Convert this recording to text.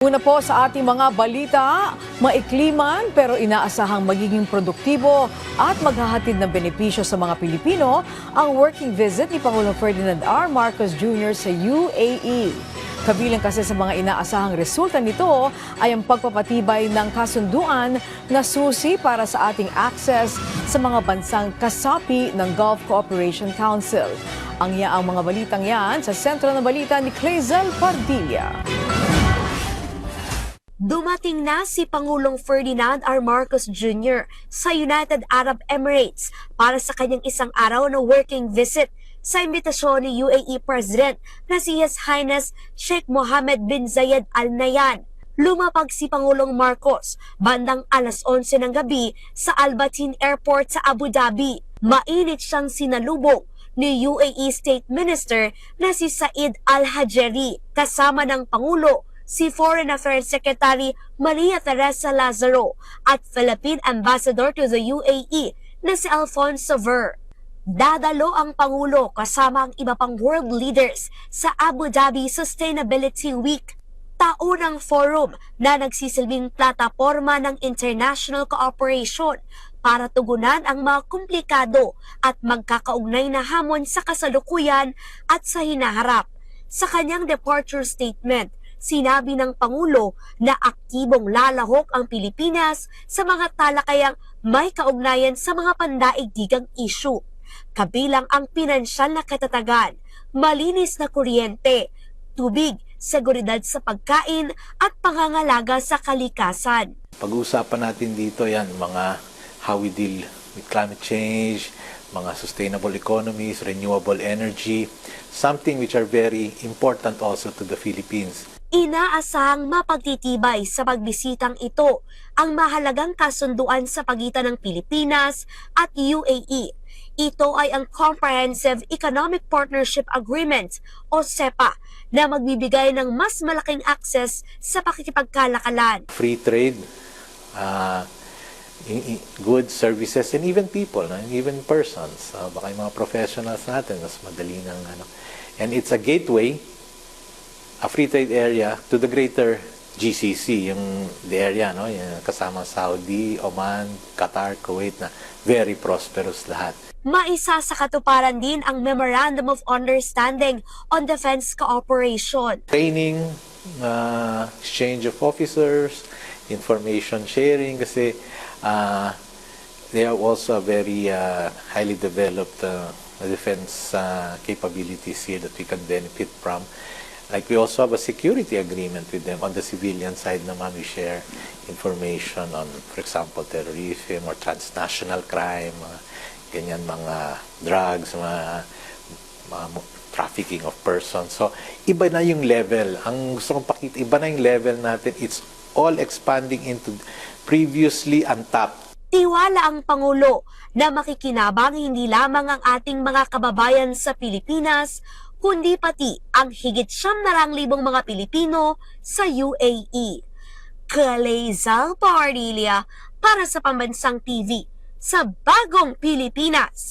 Una po sa ating mga balita, maikli man pero inaasahang magiging produktibo at maghahatid ng benepisyo sa mga Pilipino ang working visit ni Pangulong Ferdinand R. Marcos Jr. sa UAE. Kabilang kasi sa mga inaasahang resulta nito ay ang pagpapatibay ng kasunduan na susi para sa ating access sa mga bansang kasapi ng Gulf Cooperation Council. Ang mga balitang yan sa sentro ng balita ni Clazel Pardilla. Dumating na si Pangulong Ferdinand R. Marcos Jr. sa United Arab Emirates para sa kanyang isang araw na working visit sa imbitasyon ni UAE President na si His Highness Sheikh Mohammed bin Zayed Al Nahyan. Lumapag si Pangulong Marcos bandang alas 11 ng gabi sa Al Bateen Airport sa Abu Dhabi. Mainit siyang sinalubong ni UAE State Minister na si Said Al Hajeri kasama ng Pangulo, si Foreign Affairs Secretary Maria Teresa Lazaro at Philippine Ambassador to the UAE na si Alfonso Ver. Dadalo ang Pangulo kasama ang iba pang world leaders sa Abu Dhabi Sustainability Week, taunang forum na nagsisilbing plataporma ng international cooperation para tugunan ang mga komplikado at magkakaugnay na hamon sa kasalukuyan at sa hinaharap. Sa kanyang departure statement, sinabi ng Pangulo na aktibong lalahok ang Pilipinas sa mga talakayang may kaugnayan sa mga pandaigdigang issue. Kabilang ang pinansyal na katatagan, malinis na kuryente, tubig, seguridad sa pagkain at pangangalaga sa kalikasan. Pag-uusapan natin dito yan, mga how we deal with climate change, mga sustainable economies, renewable energy, something which are very important also to the Philippines. Inaasahang mapagtitibay sa pagbisitang ito ang mahalagang kasunduan sa pagitan ng Pilipinas at UAE. Ito ay ang Comprehensive Economic Partnership Agreement o CEPA na magbibigay ng mas malaking access sa pakikipagkalakalan. Free trade, goods, services, and even people, even persons. Baka yung mga professionals natin, mas madali ng And it's a gateway, a free trade area to the greater GCC, the area, yung kasama Saudi, Oman, Qatar, Kuwait, na very prosperous lahat. Maisa sa katuparan din ang Memorandum of Understanding on Defense Cooperation. Training, exchange of officers, information sharing, kasi they are also very highly developed defense capabilities here that we can benefit from. Like we also have a security agreement with them on the civilian side naman. We share information on, for example, terrorism or transnational crime, ganyan, mga drugs, mga trafficking of persons. So, iba na yung level. Ang gusto kong pakita, iba na yung level natin. It's all expanding into previously untapped. Tiwala ang Pangulo na makikinabang hindi lamang ang ating mga kababayan sa Pilipinas, kundi pati ang higit 900,000 mga Pilipino sa UAE. Clazel Pardilla para sa Pambansang TV sa Bagong Pilipinas.